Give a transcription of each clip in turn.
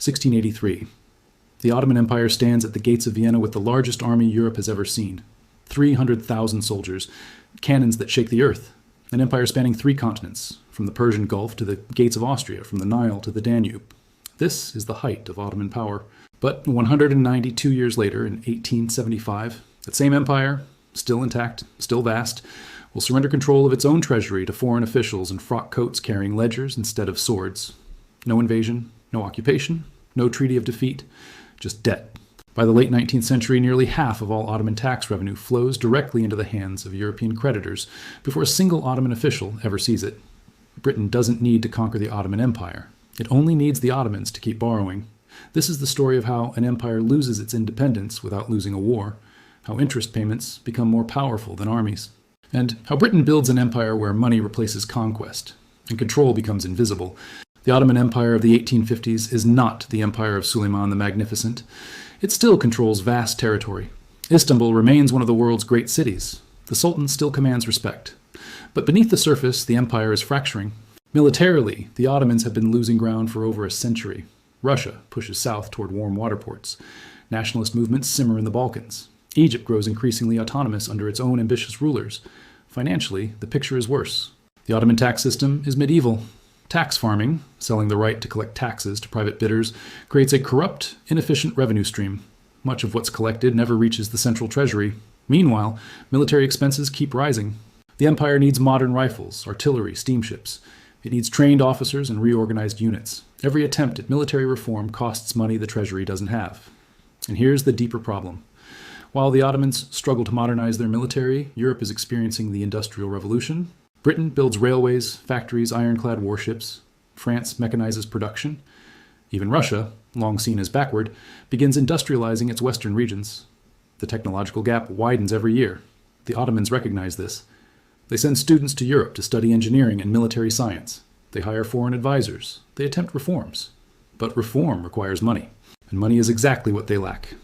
1683. The Ottoman Empire stands at the gates of Vienna with the largest army Europe has ever seen. 300,000 soldiers, cannons that shake the earth, an empire spanning 3 continents, from the Persian Gulf to the gates of Austria, from the Nile to the Danube. This is the height of Ottoman power. But 192 years later, in 1875, that same empire, still intact, still vast, will surrender control of its own treasury to foreign officials in frock coats carrying ledgers instead of swords. No invasion, no occupation, no treaty of defeat, just debt. By the late 19th century, nearly half of all Ottoman tax revenue flows directly into the hands of European creditors before a single Ottoman official ever sees it. Britain doesn't need to conquer the Ottoman Empire. It only needs the Ottomans to keep borrowing. This is the story of how an empire loses its independence without losing a war, how interest payments become more powerful than armies, and how Britain builds an empire where money replaces conquest, and control becomes invisible. The Ottoman Empire of the 1850s is not the empire of Suleiman the Magnificent. It still controls vast territory. Istanbul remains one of the world's great cities. The Sultan still commands respect. But beneath the surface, the empire is fracturing. Militarily, the Ottomans have been losing ground for over a century. Russia pushes south toward warm water ports. Nationalist movements simmer in the Balkans. Egypt grows increasingly autonomous under its own ambitious rulers. Financially, the picture is worse. The Ottoman tax system is medieval. Tax farming, selling the right to collect taxes to private bidders, creates a corrupt, inefficient revenue stream. Much of what's collected never reaches the central treasury. Meanwhile, military expenses keep rising. The empire needs modern rifles, artillery, steamships. It needs trained officers and reorganized units. Every attempt at military reform costs money the treasury doesn't have. And here's the deeper problem. While the Ottomans struggle to modernize their military, Europe is experiencing the Industrial Revolution. Britain builds railways, factories, ironclad warships. France mechanizes production. Even Russia, long seen as backward, begins industrializing its western regions. The technological gap widens every year. The Ottomans recognize this. They send students to Europe to study engineering and military science. They hire foreign advisors. They attempt reforms. But reform requires money, and money is exactly what they lack.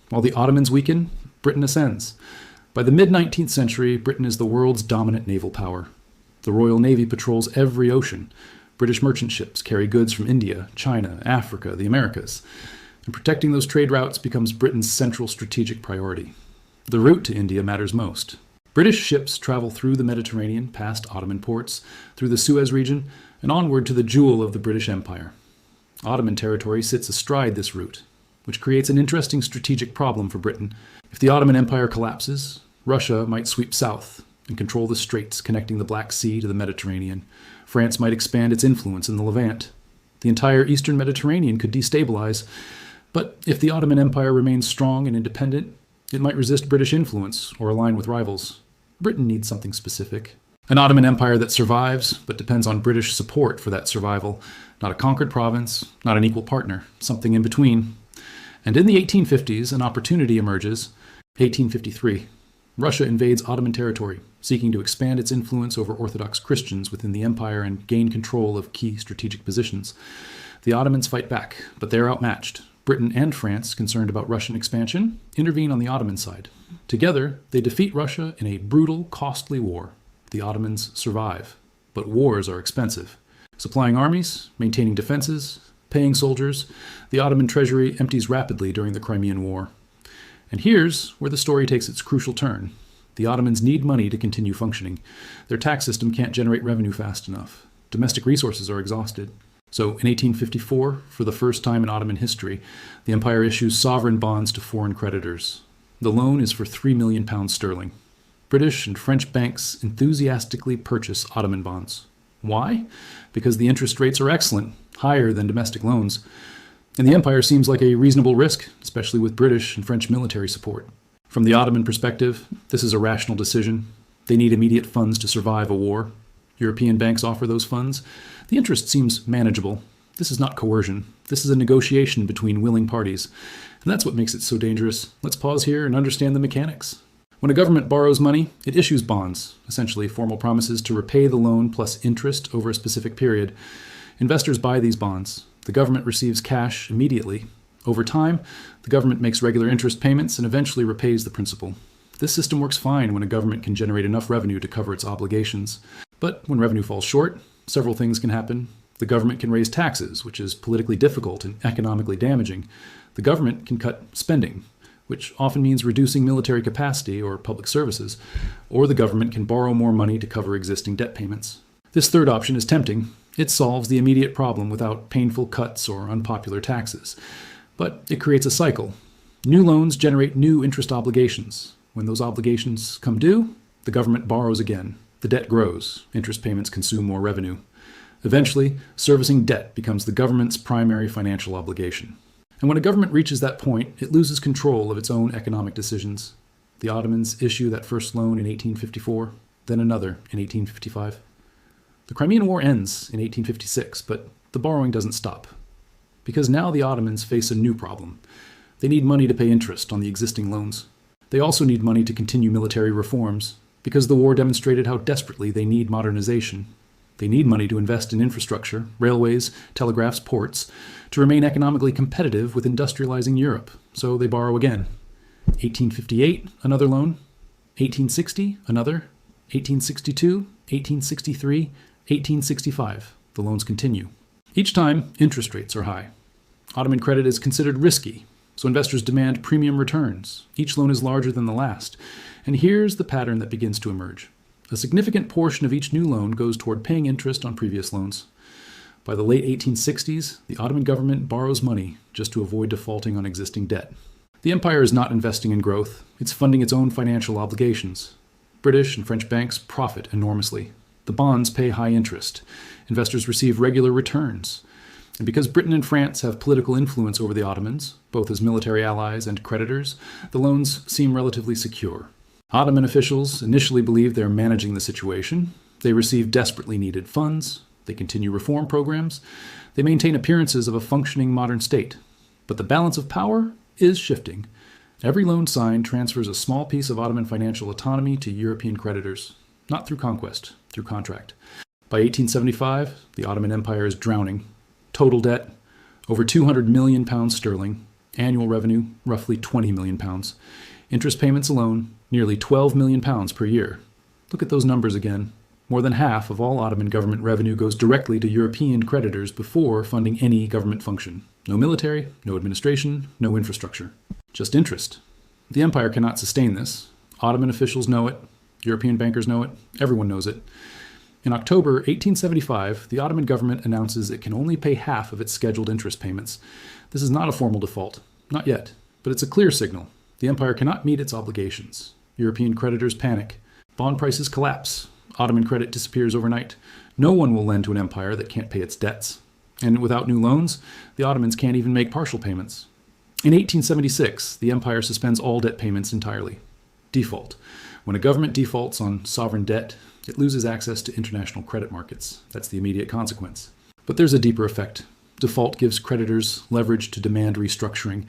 While the Ottomans weaken, Britain ascends. By the mid-19th century, Britain is the world's dominant naval power. The Royal Navy patrols every ocean. British merchant ships carry goods from India, China, Africa, the Americas. And protecting those trade routes becomes Britain's central strategic priority. The route to India matters most. British ships travel through the Mediterranean, past Ottoman ports, through the Suez region, and onward to the jewel of the British Empire. Ottoman territory sits astride this route, which creates an interesting strategic problem for Britain. If the Ottoman Empire collapses, Russia might sweep south and control the straits connecting the Black Sea to the Mediterranean. France might expand its influence in the Levant. The entire eastern Mediterranean could destabilize. But if the Ottoman Empire remains strong and independent, it might resist British influence or align with rivals. Britain needs something specific. An Ottoman Empire that survives, but depends on British support for that survival. Not a conquered province, not an equal partner, something in between. And in the 1850s, an opportunity emerges. 1853. Russia invades Ottoman territory, seeking to expand its influence over Orthodox Christians within the empire and gain control of key strategic positions. The Ottomans fight back, but they're outmatched. Britain and France, concerned about Russian expansion, intervene on the Ottoman side. Together, they defeat Russia in a brutal, costly war. The Ottomans survive, but wars are expensive. Supplying armies, maintaining defenses, paying soldiers, the Ottoman treasury empties rapidly during the Crimean War. And here's where the story takes its crucial turn. The Ottomans need money to continue functioning. Their tax system can't generate revenue fast enough. Domestic resources are exhausted. So in 1854, for the first time in Ottoman history, the empire issues sovereign bonds to foreign creditors. The loan is for £3 million sterling. British and French banks enthusiastically purchase Ottoman bonds. Why? Because the interest rates are excellent, higher than domestic loans. And the empire seems like a reasonable risk, especially with British and French military support. From the Ottoman perspective, this is a rational decision. They need immediate funds to survive a war. European banks offer those funds. The interest seems manageable. This is not coercion. This is a negotiation between willing parties. And that's what makes it so dangerous. Let's pause here and understand the mechanics. When a government borrows money, it issues bonds, essentially formal promises to repay the loan plus interest over a specific period. Investors buy these bonds. The government receives cash immediately. Over time, the government makes regular interest payments and eventually repays the principal. This system works fine when a government can generate enough revenue to cover its obligations. But when revenue falls short, several things can happen. The government can raise taxes, which is politically difficult and economically damaging. The government can cut spending, which often means reducing military capacity or public services, or the government can borrow more money to cover existing debt payments. This third option is tempting. It solves the immediate problem without painful cuts or unpopular taxes. But it creates a cycle. New loans generate new interest obligations. When those obligations come due, the government borrows again. The debt grows. Interest payments consume more revenue. Eventually, servicing debt becomes the government's primary financial obligation. And when a government reaches that point, it loses control of its own economic decisions. The Ottomans issue that first loan in 1854, then another in 1855. The Crimean War ends in 1856, but the borrowing doesn't stop. Because now the Ottomans face a new problem. They need money to pay interest on the existing loans. They also need money to continue military reforms, because the war demonstrated how desperately they need modernization. They need money to invest in infrastructure, railways, telegraphs, ports, to remain economically competitive with industrializing Europe. So they borrow again. 1858, another loan. 1860, another. 1862, 1863, 1865. The loans continue. Each time, interest rates are high. Ottoman credit is considered risky, so investors demand premium returns. Each loan is larger than the last. And here's the pattern that begins to emerge. A significant portion of each new loan goes toward paying interest on previous loans. By the late 1860s, the Ottoman government borrows money just to avoid defaulting on existing debt. The empire is not investing in growth, it's funding its own financial obligations. British and French banks profit enormously. The bonds pay high interest. Investors receive regular returns. And because Britain and France have political influence over the Ottomans, both as military allies and creditors, the loans seem relatively secure. Ottoman officials initially believe they're managing the situation. They receive desperately needed funds. They continue reform programs. They maintain appearances of a functioning modern state. But the balance of power is shifting. Every loan signed transfers a small piece of Ottoman financial autonomy to European creditors, not through conquest, through contract. By 1875, the Ottoman Empire is drowning. Total debt, over £200 million sterling. Annual revenue, roughly £20 million. Interest payments alone, nearly £12 million per year. Look at those numbers again. More than half of all Ottoman government revenue goes directly to European creditors before funding any government function. No military, no administration, no infrastructure. Just interest. The empire cannot sustain this. Ottoman officials know it. European bankers know it. Everyone knows it. In October 1875, the Ottoman government announces it can only pay half of its scheduled interest payments. This is not a formal default. Not yet. But it's a clear signal. The empire cannot meet its obligations. European creditors panic. Bond prices collapse. Ottoman credit disappears overnight. No one will lend to an empire that can't pay its debts. And without new loans, the Ottomans can't even make partial payments. In 1876, the empire suspends all debt payments entirely. Default. When a government defaults on sovereign debt, it loses access to international credit markets. That's the immediate consequence. But there's a deeper effect. Default gives creditors leverage to demand restructuring,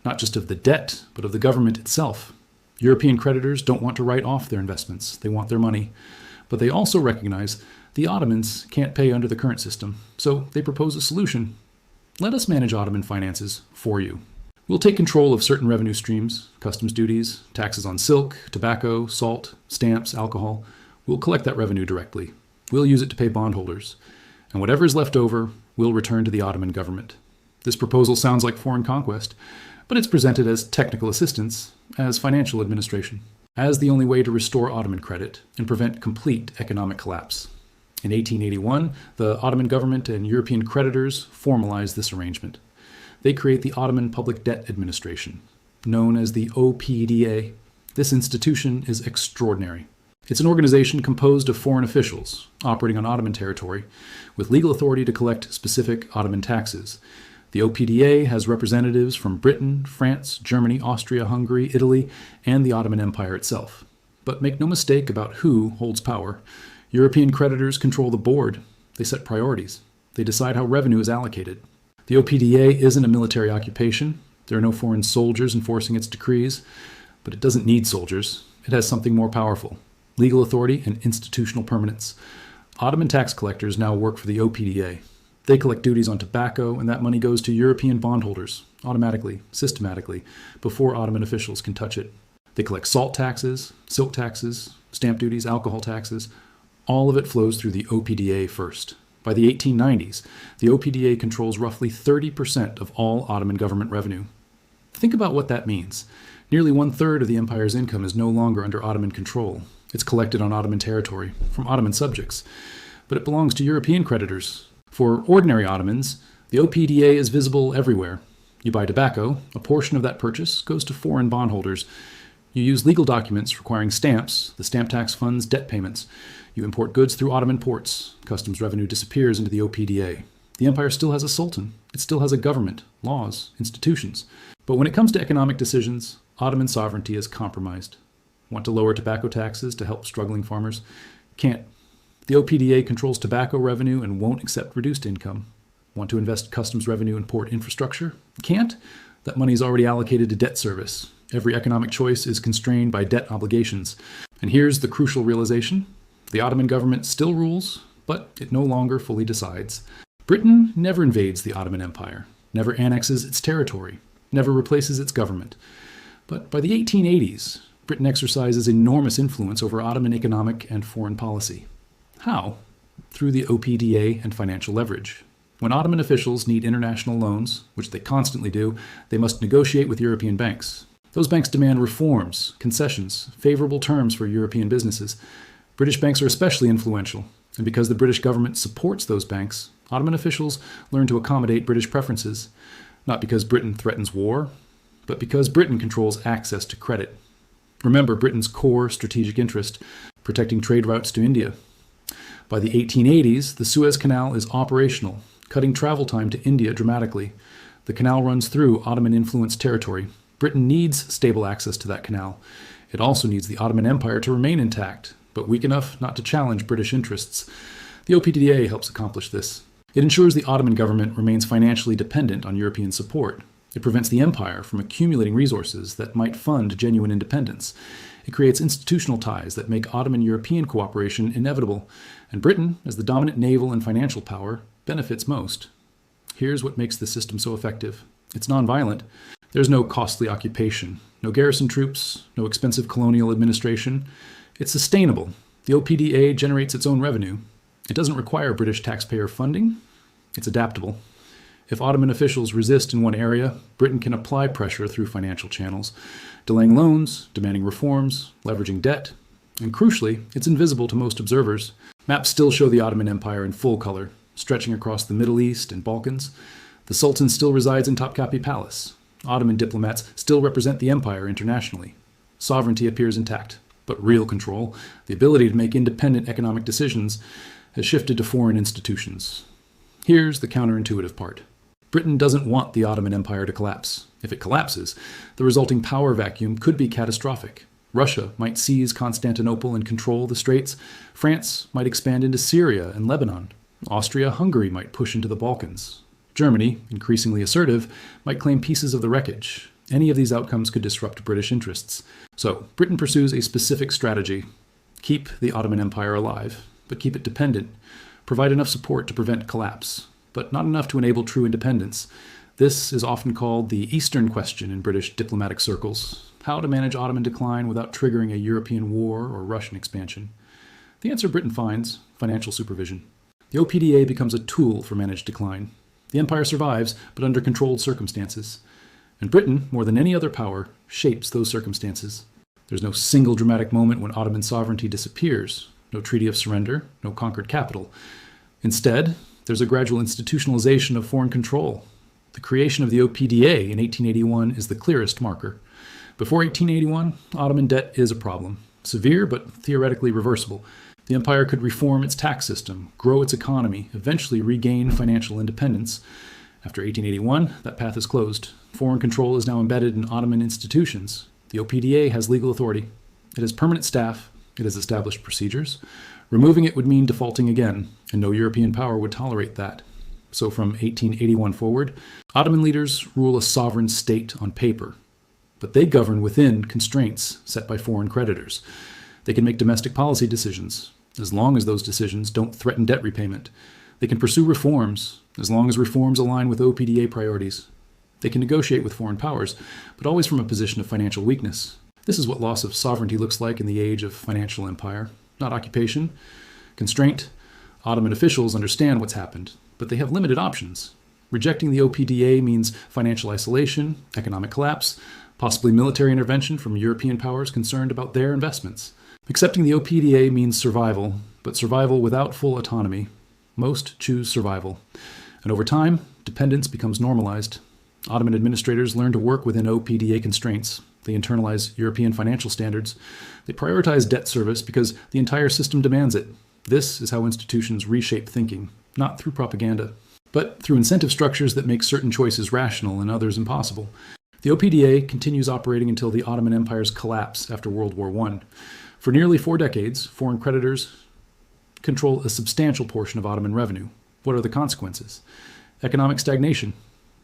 not just of the debt, but of the government itself. European creditors don't want to write off their investments. They want their money. But they also recognize the Ottomans can't pay under the current system, so they propose a solution. Let us manage Ottoman finances for you. We'll take control of certain revenue streams, customs duties, taxes on silk, tobacco, salt, stamps, alcohol. We'll collect that revenue directly. We'll use it to pay bondholders. And whatever is left over, we'll return to the Ottoman government. This proposal sounds like foreign conquest, but it's presented as technical assistance, as financial administration, as the only way to restore Ottoman credit and prevent complete economic collapse. In 1881, the Ottoman government and European creditors formalize this arrangement. They create the Ottoman Public Debt Administration, known as the OPDA. This institution is extraordinary. It's an organization composed of foreign officials operating on Ottoman territory, with legal authority to collect specific Ottoman taxes. The OPDA has representatives from Britain, France, Germany, Austria, Hungary, Italy, and the Ottoman Empire itself. But make no mistake about who holds power. European creditors control the board. They set priorities. They decide how revenue is allocated. The OPDA isn't a military occupation. There are no foreign soldiers enforcing its decrees. But it doesn't need soldiers. It has something more powerful: legal authority and institutional permanence. Ottoman tax collectors now work for the OPDA. They collect duties on tobacco, and that money goes to European bondholders, automatically, systematically, before Ottoman officials can touch it. They collect salt taxes, silk taxes, stamp duties, alcohol taxes. All of it flows through the OPDA first. By the 1890s, the OPDA controls roughly 30% of all Ottoman government revenue. Think about what that means. Nearly 1/3 of the empire's income is no longer under Ottoman control. It's collected on Ottoman territory, from Ottoman subjects. But it belongs to European creditors. For ordinary Ottomans, the OPDA is visible everywhere. You buy tobacco, a portion of that purchase goes to foreign bondholders. You use legal documents requiring stamps, the stamp tax funds debt payments. You import goods through Ottoman ports. Customs revenue disappears into the OPDA. The empire still has a sultan. It still has a government, laws, institutions. But when it comes to economic decisions, Ottoman sovereignty is compromised. Want to lower tobacco taxes to help struggling farmers? Can't. The OPDA controls tobacco revenue and won't accept reduced income. Want to invest customs revenue in port infrastructure? Can't. That money is already allocated to debt service. Every economic choice is constrained by debt obligations. And here's the crucial realization. The Ottoman government still rules, but it no longer fully decides. Britain never invades the Ottoman Empire, never annexes its territory, never replaces its government. But by the 1880s, Britain exercises enormous influence over Ottoman economic and foreign policy. How? Through the OPDA and financial leverage. When Ottoman officials need international loans, which they constantly do, they must negotiate with European banks. Those banks demand reforms, concessions, favorable terms for European businesses. British banks are especially influential, and because the British government supports those banks, Ottoman officials learn to accommodate British preferences, not because Britain threatens war, but because Britain controls access to credit. Remember Britain's core strategic interest, protecting trade routes to India. By the 1880s, the Suez Canal is operational, cutting travel time to India dramatically. The canal runs through Ottoman-influenced territory. Britain needs stable access to that canal. It also needs the Ottoman Empire to remain intact, but weak enough not to challenge British interests. The OPDA helps accomplish this. It ensures the Ottoman government remains financially dependent on European support. It prevents the empire from accumulating resources that might fund genuine independence. It creates institutional ties that make Ottoman-European cooperation inevitable, and Britain, as the dominant naval and financial power, benefits most. Here's what makes the system so effective. It's nonviolent. There's no costly occupation, no garrison troops, no expensive colonial administration. It's sustainable. The OPDA generates its own revenue. It doesn't require British taxpayer funding. It's adaptable. If Ottoman officials resist in one area, Britain can apply pressure through financial channels, delaying loans, demanding reforms, leveraging debt, and crucially, it's invisible to most observers. Maps still show the Ottoman Empire in full color, stretching across the Middle East and Balkans. The Sultan still resides in Topkapi Palace. Ottoman diplomats still represent the empire internationally. Sovereignty appears intact, but real control, the ability to make independent economic decisions, has shifted to foreign institutions. Here's the counterintuitive part. Britain doesn't want the Ottoman Empire to collapse. If it collapses, the resulting power vacuum could be catastrophic. Russia might seize Constantinople and control the Straits. France might expand into Syria and Lebanon. Austria-Hungary might push into the Balkans. Germany, increasingly assertive, might claim pieces of the wreckage. Any of these outcomes could disrupt British interests. So, Britain pursues a specific strategy. Keep the Ottoman Empire alive, but keep it dependent. Provide enough support to prevent collapse, but not enough to enable true independence. This is often called the Eastern question in British diplomatic circles. How to manage Ottoman decline without triggering a European war or Russian expansion. The answer Britain finds: financial supervision. The OPDA becomes a tool for managed decline. The empire survives, but under controlled circumstances. And Britain, more than any other power, shapes those circumstances. There's no single dramatic moment when Ottoman sovereignty disappears, no treaty of surrender, no conquered capital. Instead, there's a gradual institutionalization of foreign control. The creation of the OPDA in 1881 is the clearest marker. Before 1881, Ottoman debt is a problem. Severe, but theoretically reversible. The empire could reform its tax system, grow its economy, eventually regain financial independence. After 1881, that path is closed. Foreign control is now embedded in Ottoman institutions. The OPDA has legal authority. It has permanent staff. It has established procedures. Removing it would mean defaulting again, and no European power would tolerate that. So from 1881 forward, Ottoman leaders rule a sovereign state on paper. But they govern within constraints set by foreign creditors. They can make domestic policy decisions, as long as those decisions don't threaten debt repayment. They can pursue reforms, as long as reforms align with OPDA priorities. They can negotiate with foreign powers, but always from a position of financial weakness. This is what loss of sovereignty looks like in the age of financial empire. Not occupation, constraint, Ottoman officials understand what's happened, but they have limited options. Rejecting the OPDA means financial isolation, economic collapse, possibly military intervention from European powers concerned about their investments. Accepting the OPDA means survival, but survival without full autonomy. Most choose survival. And over time, dependence becomes normalized. Ottoman administrators learn to work within OPDA constraints. They internalize European financial standards. They prioritize debt service because the entire system demands it. This is how institutions reshape thinking, not through propaganda, but through incentive structures that make certain choices rational and others impossible. The OPDA continues operating until the Ottoman Empire's collapse after World War I. For nearly 4 decades, foreign creditors control a substantial portion of Ottoman revenue. What are the consequences? Economic stagnation.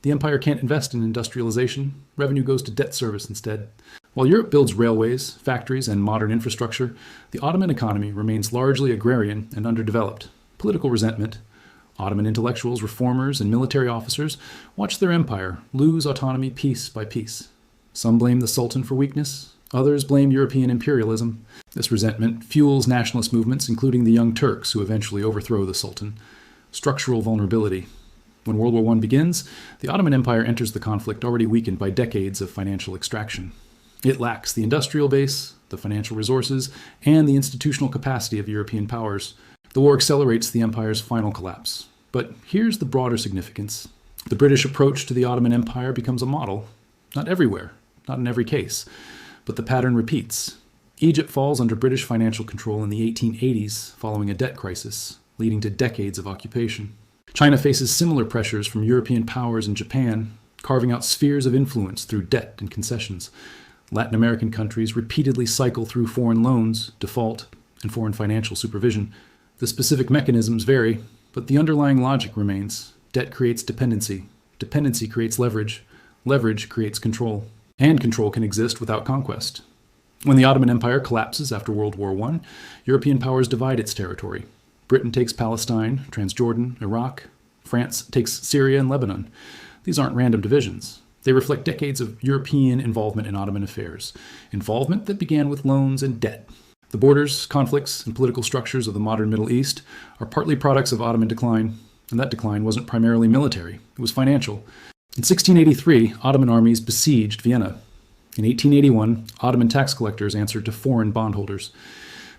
The empire can't invest in industrialization. Revenue goes to debt service instead. While Europe builds railways, factories, and modern infrastructure, the Ottoman economy remains largely agrarian and underdeveloped. Political resentment. Ottoman intellectuals, reformers, and military officers watch their empire lose autonomy piece by piece. Some blame the Sultan for weakness. Others blame European imperialism. This resentment fuels nationalist movements, including the Young Turks, who eventually overthrow the Sultan. Structural vulnerability. When World War I begins, the Ottoman Empire enters the conflict already weakened by decades of financial extraction. It lacks the industrial base, the financial resources, and the institutional capacity of European powers. The war accelerates the empire's final collapse. But here's the broader significance. The British approach to the Ottoman Empire becomes a model. Not everywhere, not in every case, but the pattern repeats. Egypt falls under British financial control in the 1880s following a debt crisis, leading to decades of occupation. China faces similar pressures from European powers and Japan, carving out spheres of influence through debt and concessions. Latin American countries repeatedly cycle through foreign loans, default, and foreign financial supervision. The specific mechanisms vary, but the underlying logic remains. Debt creates dependency. Dependency creates leverage. Leverage creates control. And control can exist without conquest. When the Ottoman Empire collapses after World War I, European powers divide its territory. Britain takes Palestine, Transjordan, Iraq. France takes Syria and Lebanon. These aren't random divisions. They reflect decades of European involvement in Ottoman affairs, involvement that began with loans and debt. The borders, conflicts, and political structures of the modern Middle East are partly products of Ottoman decline, and that decline wasn't primarily military, it was financial. In 1683, Ottoman armies besieged Vienna. In 1881, Ottoman tax collectors answered to foreign bondholders.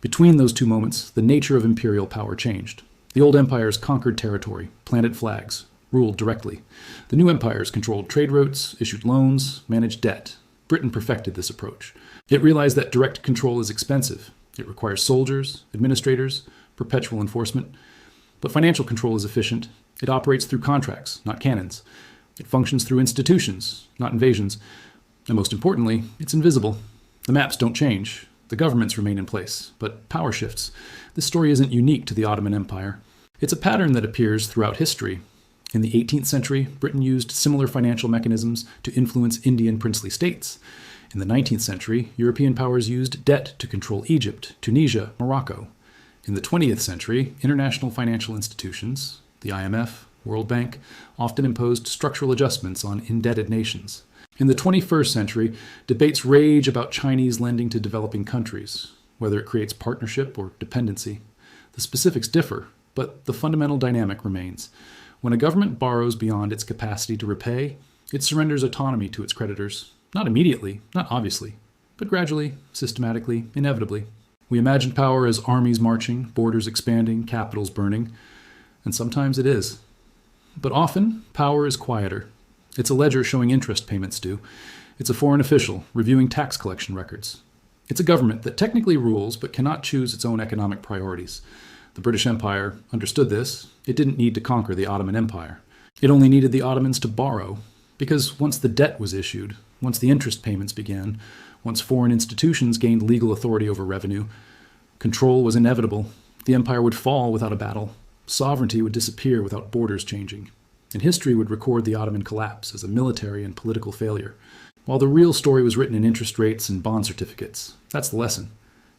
Between those two moments, the nature of imperial power changed. The old empires conquered territory, planted flags, ruled directly. The new empires controlled trade routes, issued loans, managed debt. Britain perfected this approach. It realized that direct control is expensive. It requires soldiers, administrators, perpetual enforcement. But financial control is efficient. It operates through contracts, not cannons. It functions through institutions, not invasions. And most importantly, it's invisible. The maps don't change. The governments remain in place, but power shifts. This story isn't unique to the Ottoman Empire. It's a pattern that appears throughout history. In the 18th century, Britain used similar financial mechanisms to influence Indian princely states. In the 19th century, European powers used debt to control Egypt, Tunisia, Morocco. In the 20th century, international financial institutions, the IMF, World Bank, often imposed structural adjustments on indebted nations. In the 21st century, debates rage about Chinese lending to developing countries, whether it creates partnership or dependency. The specifics differ, but the fundamental dynamic remains. When a government borrows beyond its capacity to repay, it surrenders autonomy to its creditors. Not immediately, not obviously, but gradually, systematically, inevitably. We imagine power as armies marching, borders expanding, capitals burning, and sometimes it is. But often, power is quieter. It's a ledger showing interest payments due. It's a foreign official reviewing tax collection records. It's a government that technically rules but cannot choose its own economic priorities. The British Empire understood this. It didn't need to conquer the Ottoman Empire. It only needed the Ottomans to borrow, because once the debt was issued, once the interest payments began, once foreign institutions gained legal authority over revenue, control was inevitable. The empire would fall without a battle. Sovereignty would disappear without borders changing. And history would record the Ottoman collapse as a military and political failure, while the real story was written in interest rates and bond certificates. That's the lesson.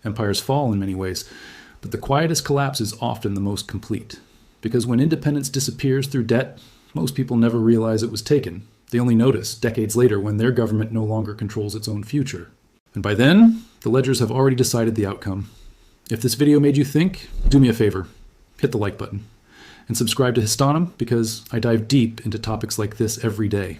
Empires fall in many ways, but the quietest collapse is often the most complete. Because when independence disappears through debt, most people never realize it was taken. They only notice decades later when their government no longer controls its own future. And by then, the ledgers have already decided the outcome. If this video made you think, do me a favor. hit the like button. And subscribe to Histonom because I dive deep into topics like this every day.